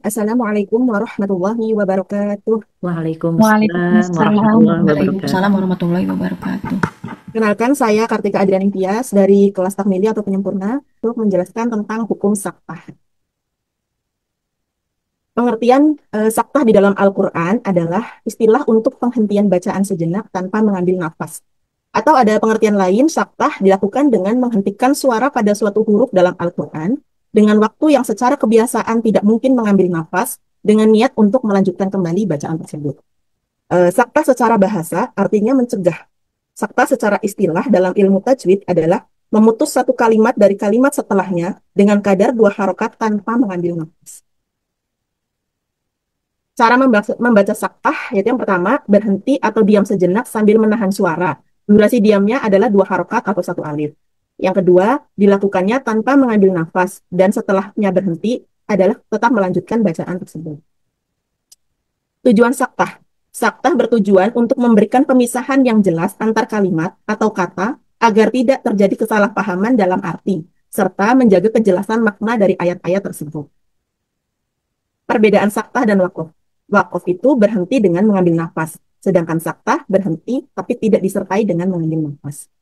Assalamualaikum warahmatullahi wabarakatuh. Waalaikumsalam Waalaikumsalam. warahmatullahi Waalaikumsalam wabarakatuh. warahmatullahi wabarakatuh. Kenalkan saya Kartika Adriani Tias dari kelas Takmili atau Penyempurna untuk menjelaskan tentang hukum saktah. Pengertian saktah di dalam Al-Quran adalah istilah untuk penghentian bacaan sejenak tanpa mengambil nafas. Atau ada pengertian lain, saktah dilakukan dengan menghentikan suara pada suatu huruf dalam Al-Quran dengan waktu yang secara kebiasaan tidak mungkin mengambil nafas dengan niat untuk melanjutkan kembali bacaan tersebut. Saktah secara bahasa artinya mencegah. Saktah secara istilah dalam ilmu tajwid adalah memutus satu kalimat dari kalimat setelahnya dengan kadar dua harokat tanpa mengambil nafas. Cara membaca saktah yaitu yang pertama, berhenti atau diam sejenak sambil menahan suara. Durasi diamnya adalah dua harokat atau satu alif. Yang kedua, dilakukannya tanpa mengambil nafas dan setelahnya berhenti adalah tetap melanjutkan bacaan tersebut. Tujuan saktah. Saktah bertujuan untuk memberikan pemisahan yang jelas antar kalimat atau kata agar tidak terjadi kesalahpahaman dalam arti, serta menjaga kejelasan makna dari ayat-ayat tersebut. Perbedaan saktah dan wakof. Wakof itu berhenti dengan mengambil nafas, sedangkan saktah berhenti tapi tidak disertai dengan mengambil nafas.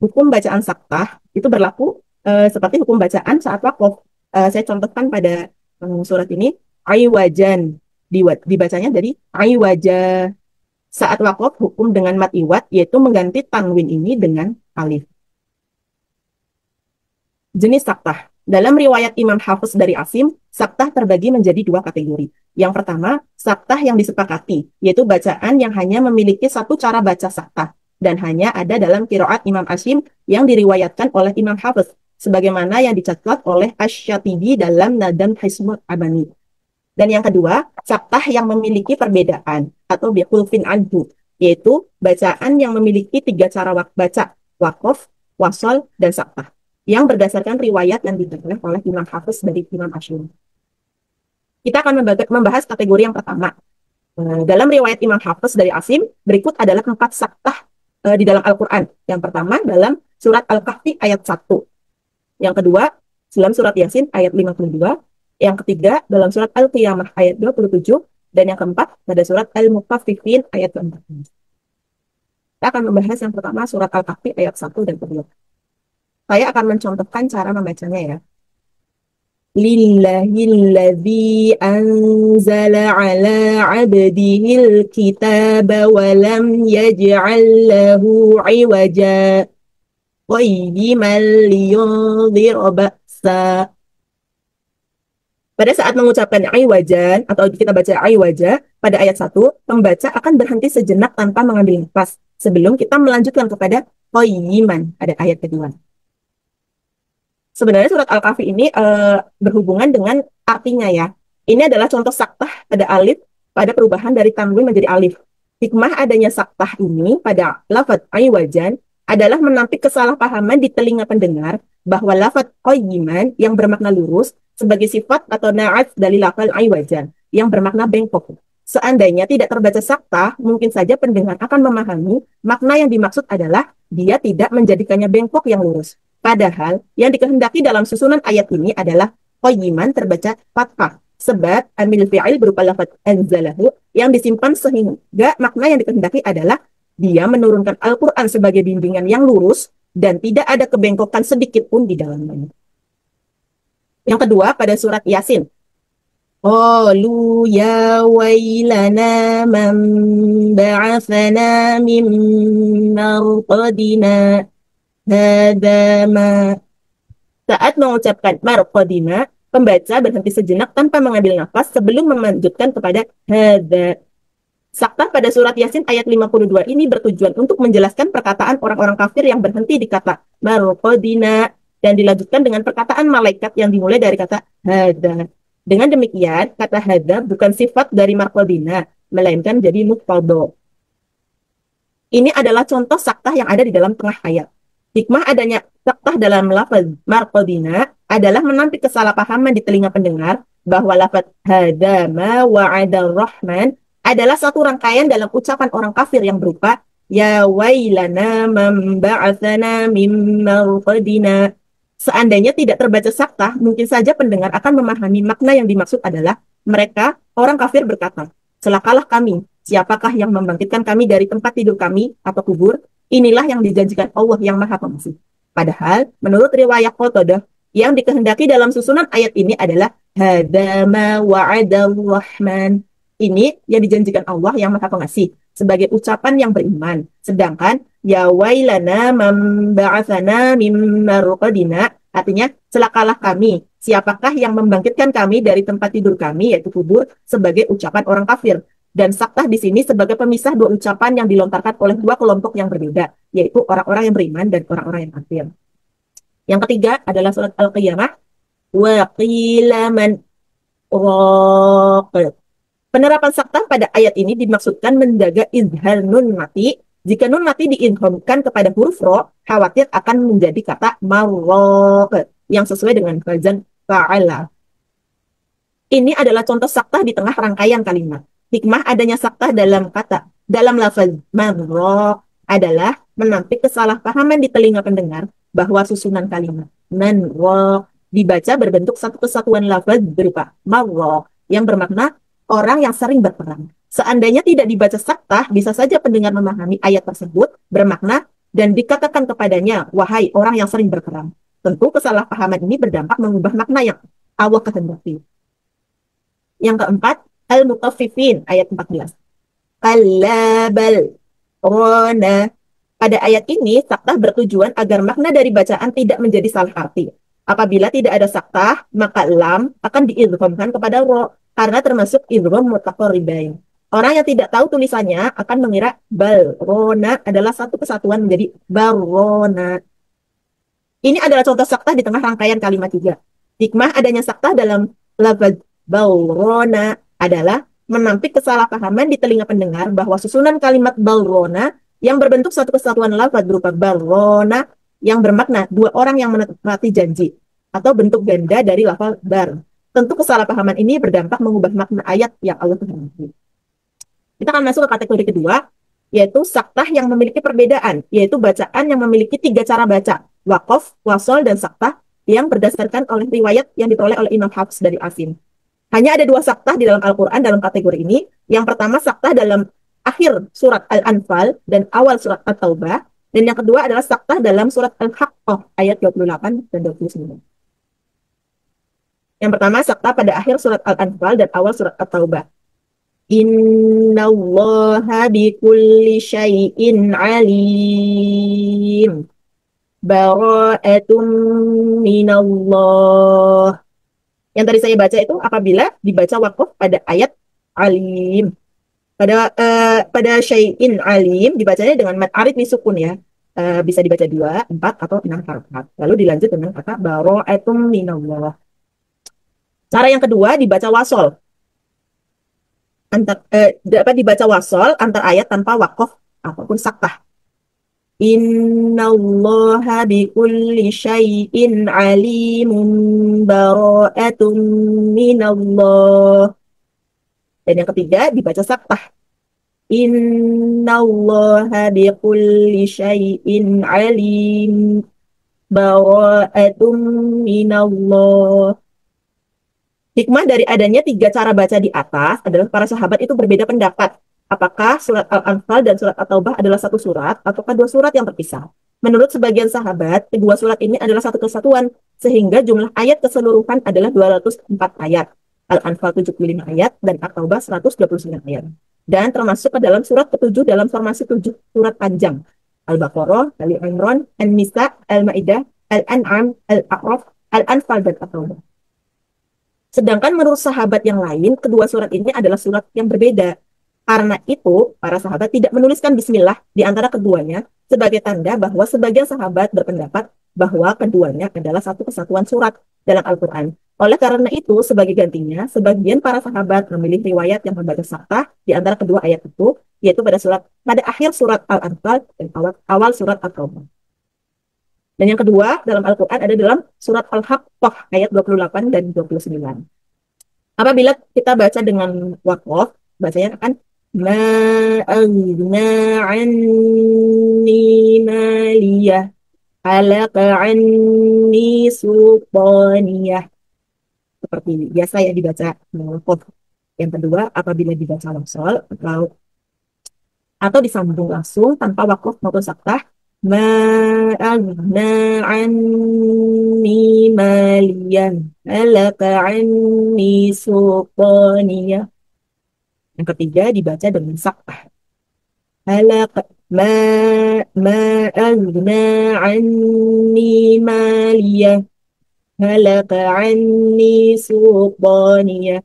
Hukum bacaan saktah itu berlaku seperti hukum bacaan saat wakof. Saya contohkan pada surat ini, aywajan, dibacanya dari aywaja. Saat wakof hukum dengan mat iwat, yaitu mengganti tanwin ini dengan alif. Jenis saktah. Dalam riwayat Imam Hafiz dari Asim, saktah terbagi menjadi dua kategori. Yang pertama, saktah yang disepakati, yaitu bacaan yang hanya memiliki satu cara baca saktah, dan hanya ada dalam qiraat Imam Asim yang diriwayatkan oleh Imam Hafiz, sebagaimana yang dicatat oleh Asy-Syatibi dalam Nadam Hismul Abani. Dan yang kedua, saktah yang memiliki perbedaan atau bikhulfin anhu, yaitu bacaan yang memiliki tiga cara baca, wakof, wasol, dan saktah, yang berdasarkan riwayat yang diperoleh oleh Imam Hafiz dari Imam Asy'ari. Kita akan membahas kategori yang pertama. Dalam riwayat Imam Hafiz dari Asim, berikut adalah 4 saktah di dalam Al-Quran. Yang pertama dalam surat Al-Kahfi ayat 1. Yang kedua, dalam surat Yasin ayat 52. Yang ketiga, dalam surat Al-Qiyamah ayat 27. Dan yang keempat, pada surat Al-Mutaffifin ayat 14. Kita akan membahas yang pertama surat Al-Kahfi ayat 1 dan kedua. Saya akan mencontohkan cara membacanya ya. Lillahilladzi anzala ala abdihil kitaba wa lam yaj'al lahu iwaja qayyiman liyundhira ba'sa. Pada saat mengucapkan iwajan atau kita baca iwaja pada ayat 1, pembaca akan berhenti sejenak tanpa mengambil nafas sebelum kita melanjutkan kepada qayyiman pada ayat kedua. Sebenarnya surat Al-Kahfi ini berhubungan dengan artinya ya. Ini adalah contoh saktah pada alif pada perubahan dari tanwin menjadi alif. Hikmah adanya saktah ini pada lafadz aywajan adalah menampik kesalahpahaman di telinga pendengar bahwa lafadz qayyiman yang bermakna lurus sebagai sifat atau na'at dari lafadz aywajan yang bermakna bengkok. Seandainya tidak terbaca saktah, mungkin saja pendengar akan memahami makna yang dimaksud adalah dia tidak menjadikannya bengkok yang lurus. Padahal yang dikehendaki dalam susunan ayat ini adalah qayyiman terbaca fathah. Sebab amil fi'il berupa lafaz anzalahu yang disimpan sehingga makna yang dikehendaki adalah dia menurunkan Al-Quran sebagai bimbingan yang lurus dan tidak ada kebengkokan sedikit pun di dalamnya. Yang kedua pada surat Yasin. Qalu ya wailana man ba'athana min marqadina. Hadama. Saat mengucapkan marqadina, pembaca berhenti sejenak tanpa mengambil nafas sebelum melanjutkan kepada hada. Saktah pada surat Yasin ayat 52 ini bertujuan untuk menjelaskan perkataan orang-orang kafir yang berhenti di kata marqadina dan dilanjutkan dengan perkataan malaikat yang dimulai dari kata hada. Dengan demikian, kata hada bukan sifat dari marqadina, melainkan jadi mubtada. Ini adalah contoh saktah yang ada di dalam tengah ayat. Hikmah adanya saktah dalam lafaz marqadina adalah menampik kesalahpahaman di telinga pendengar bahwa lafaz hadama wa'adar rahman adalah satu rangkaian dalam ucapan orang kafir yang berupa ya wailana man ba'athana min marqadina. Seandainya tidak terbaca saktah, mungkin saja pendengar akan memahami makna yang dimaksud adalah mereka, orang kafir berkata, celakalah kami, siapakah yang membangkitkan kami dari tempat tidur kami atau kubur? Inilah yang dijanjikan Allah yang Maha Pengasih. Padahal, menurut riwayat Qatadah, yang dikehendaki dalam susunan ayat ini adalah hadama wa'adar rahman. Ini yang dijanjikan Allah yang Maha Pengasih sebagai ucapan yang beriman. Sedangkan ya wailana memba'athana mimma ruqadina, artinya celakalah kami. Siapakah yang membangkitkan kami dari tempat tidur kami, yaitu kubur, sebagai ucapan orang kafir. Dan saktah di sini sebagai pemisah dua ucapan yang dilontarkan oleh dua kelompok yang berbeda, yaitu orang-orang yang beriman dan orang-orang yang kafir. Yang ketiga adalah surat Al-Qiyamah. Wa qila man raq. Penerapan saktah pada ayat ini dimaksudkan menjaga izhar nun mati. Jika nun mati diidghamkan kepada huruf ro, khawatir akan menjadi kata marraq yang sesuai dengan wazan fa'ala. Ini adalah contoh saktah di tengah rangkaian kalimat. Hikmah adanya saktah dalam lafaz marraq adalah menampik kesalahpahaman di telinga pendengar bahwa susunan kalimat marraq dibaca berbentuk satu kesatuan lafaz berupa marraq yang bermakna orang yang sering berperang. Seandainya tidak dibaca saktah, bisa saja pendengar memahami ayat tersebut bermakna dan dikatakan kepadanya, wahai orang yang sering berperang. Tentu kesalahpahaman ini berdampak mengubah makna yang Allah kehendaki. Yang keempat, Al-Mutaffifin ayat 14. Kallabal rona. Pada ayat ini, saktah bertujuan agar makna dari bacaan tidak menjadi salah arti. Apabila tidak ada saktah, maka lam akan diidghamkan kepada ro, karena termasuk idgham mutaqaribain. Orang yang tidak tahu tulisannya akan mengira balrona adalah satu kesatuan menjadi barona. Ini adalah contoh saktah di tengah rangkaian kalimat juga. Hikmah adanya saktah dalam lafaz balrona adalah menampik kesalahpahaman di telinga pendengar bahwa susunan kalimat balrona yang berbentuk satu kesatuan lafaz berupa balrona yang bermakna dua orang yang menepati janji atau bentuk ganda dari lafaz bar. Tentu kesalahpahaman ini berdampak mengubah makna ayat yang Allah kehendaki. Kita akan masuk ke kategori kedua, yaitu saktah yang memiliki perbedaan, yaitu bacaan yang memiliki tiga cara baca, waqaf, wasol, dan saktah yang berdasarkan oleh riwayat yang diperoleh oleh Imam Hafs dari Asim. Hanya ada dua saktah di dalam Al-Quran dalam kategori ini. Yang pertama saktah dalam akhir surat Al-Anfal dan awal surat At-Taubah, dan yang kedua adalah saktah dalam surat Al-Haqqah ayat 28 dan 29. Yang pertama, saktah pada akhir surat Al-Anfal dan awal surat At-Taubah. Innallaha bikulli syai'in alim. Bara'atum minallah. Yang tadi saya baca itu apabila dibaca waqaf pada ayat alim. Pada syai'in alim dibacanya dengan mad arid lisukun ya. Bisa dibaca 2, 4, atau 6 harokat. Lalu dilanjut dengan kata bara'atum minallah. Cara yang kedua dibaca wasol. Dapat dibaca wasol antar ayat tanpa waqaf ataupun saktah. Innallaha bikulli syai'in alimun bara'atun minallah. Dan yang ketiga dibaca saktah. Innallaha bikulli syai'in alim bara'atun minallah. Hikmah dari adanya tiga cara baca di atas adalah para sahabat itu berbeda pendapat. Apakah surat Al-Anfal dan surat At-Taubah adalah satu surat ataukah dua surat yang terpisah? Menurut sebagian sahabat, kedua surat ini adalah satu kesatuan, sehingga jumlah ayat keseluruhan adalah 204 ayat. Al-Anfal 75 ayat dan At-Taubah 129 ayat. Dan termasuk ke dalam surat ketujuh dalam formasi 7 surat panjang. Al-Baqarah, Ali Imran, An-Nisa, Al-Ma'idah, Al-An'am, Al-A'raf, Al-Anfal, dan At-Taubah. Sedangkan menurut sahabat yang lain, kedua surat ini adalah surat yang berbeda. Karena itu, para sahabat tidak menuliskan bismillah di antara keduanya sebagai tanda bahwa sebagian sahabat berpendapat bahwa keduanya adalah satu kesatuan surat dalam Al-Quran. Oleh karena itu, sebagai gantinya, sebagian para sahabat memilih riwayat yang membaca saktah di antara kedua ayat itu, yaitu pada akhir surat Al-Anfal dan awal surat At-Taubah. Dan yang kedua dalam Al-Quran ada dalam surat Al-Haqqah ayat 28 dan 29. Apabila kita baca dengan waqaf, bacanya akan ma aghna anni maliyah. halaka anni sultaniyah. Seperti biasa ya dibaca qaf. Yang kedua, apabila dibaca wasol atau disambung langsung tanpa wakaf maupun saktah, ma aghna anni maliyan halaka anni sultaniyah. Yang ketiga dibaca dengan saktah. Halaka ma ma aghna anni maliyah halaka anni sultaniyah.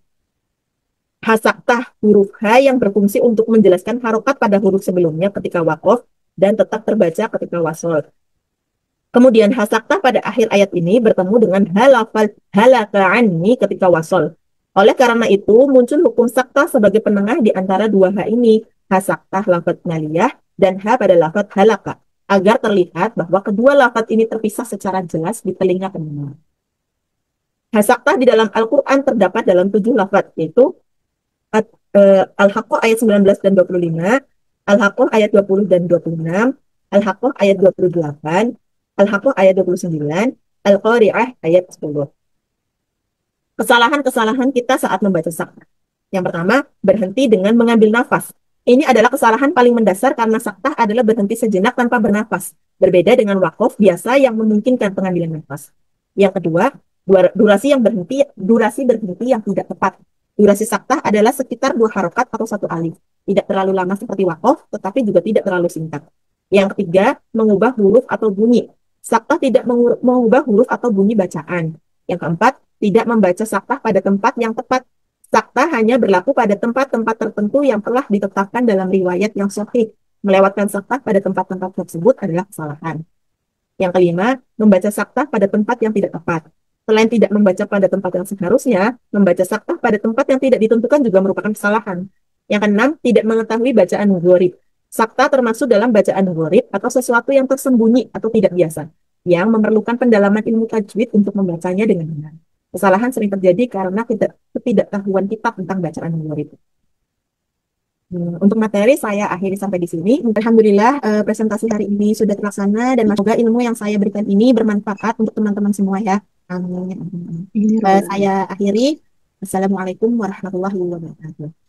Hasaktah huruf H yang berfungsi untuk menjelaskan harokat pada huruf sebelumnya ketika wakof dan tetap terbaca ketika wasol. Kemudian hasaktah pada akhir ayat ini bertemu dengan halaka anni ketika wasol. Oleh karena itu, muncul hukum saktah sebagai penengah di antara dua H ini, hasaktah lafadz naliyah dan H pada lafadz halaka, agar terlihat bahwa kedua lafadz ini terpisah secara jelas di telinga pendengar. Hasaktah di dalam Al-Quran terdapat dalam 7 lafadz, yaitu Al-Haqqah ayat 19 dan 25, Al-Haqqah ayat 20 dan 26, Al-Haqqah ayat 28, Al-Haqqah ayat 29, Al-Qari'ah ayat 10. Kesalahan-kesalahan kita saat membaca saktah. Yang pertama, berhenti dengan mengambil nafas. Ini adalah kesalahan paling mendasar karena saktah adalah berhenti sejenak tanpa bernafas. Berbeda dengan wakaf biasa yang memungkinkan pengambilan nafas. Yang kedua, durasi berhenti yang tidak tepat. Durasi saktah adalah sekitar 2 harokat atau 1 alif. Tidak terlalu lama seperti wakaf, tetapi juga tidak terlalu singkat. Yang ketiga, mengubah huruf atau bunyi. Saktah tidak mengubah huruf atau bunyi bacaan. Yang keempat, tidak membaca saktah pada tempat yang tepat. Saktah hanya berlaku pada tempat-tempat tertentu yang telah ditetapkan dalam riwayat yang sahih. Melewatkan saktah pada tempat-tempat tersebut adalah kesalahan. Yang kelima, membaca saktah pada tempat yang tidak tepat. Selain tidak membaca pada tempat yang seharusnya, membaca saktah pada tempat yang tidak ditentukan juga merupakan kesalahan. Yang keenam, tidak mengetahui bacaan gharib. Saktah termasuk dalam bacaan gharib atau sesuatu yang tersembunyi atau tidak biasa, yang memerlukan pendalaman ilmu tajwid untuk membacanya dengan benar. Kesalahan sering terjadi karena ketidaktahuan kita tentang bacaan gharib. Untuk materi saya akhiri sampai di sini. Alhamdulillah presentasi hari ini sudah terlaksana dan semoga ilmu yang saya berikan ini bermanfaat untuk teman-teman semua ya. Amin. Saya akhiri. Assalamualaikum warahmatullahi wabarakatuh.